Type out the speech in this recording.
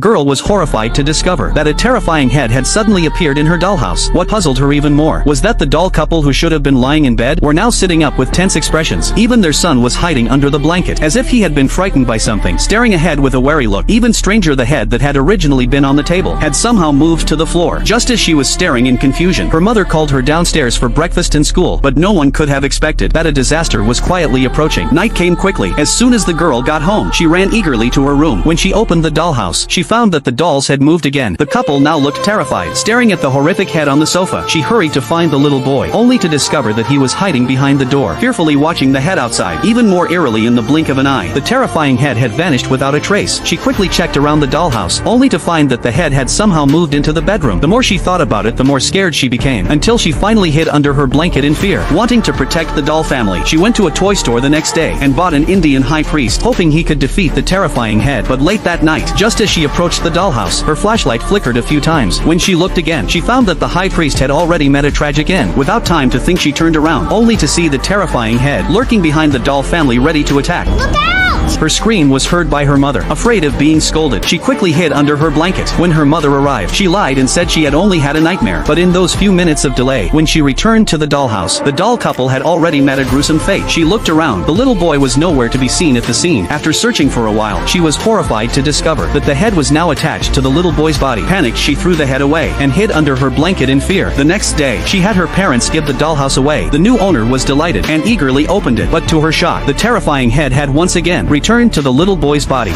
girl was horrified to discover that a terrifying head had suddenly appeared in her dollhouse. What puzzled her even more was that the doll couple who should have been lying in bed were now sitting up with tense expressions. Even their son was hiding under the blanket, as if he had been frightened by something, staring ahead with a wary look. Even stranger, the head that had originally been on the table had somehow moved to the floor. Just as she was staring in confusion, her mother called her downstairs for breakfast and school, but no one could have expected that a disaster was quietly approaching. Night came quickly. As soon as the girl got home, she ran eagerly to her room. When she opened the dollhouse, she found that the dolls had moved again. The couple now looked terrified, staring at the horrific head on the sofa. She hurried to find the little boy, only to discover that he was hiding behind the door, fearfully watching the head outside. Even more eerily, in the blink of an eye, the terrifying head had vanished without a trace. She quickly checked around the dollhouse, only to find that the head had somehow moved into the bedroom. The more she thought about it, the more scared she became, until she finally hid under her blanket in fear. Wanting to protect the doll family, she went to a toy store the next day and bought an Indian high priest, hoping he could defeat the terrifying head. But late that night, just as she approached the dollhouse, her flashlight flickered a few times. When she looked again, she found that the high priest had already met a tragic end. Without time to think, she turned around, only to see the terrifying head lurking behind the doll family, ready to attack. Look out! Her scream was heard by her mother. Afraid of being scolded, she quickly hid under her blanket. When her mother arrived, she lied and said she had only had a nightmare. But in those few minutes of delay, when she returned to the dollhouse, the doll couple had already met a gruesome fate. She looked around. The little boy was nowhere to be seen at the scene. After searching for a while, she was horrified to discover that the head was now attached to the little boy's body. Panicked, she threw the head away and hid under her blanket in fear. The next day, she had her parents give the dollhouse away. The new owner was delighted and eagerly opened it, but to her shock, the terrifying head had once again returned to the little boy's body.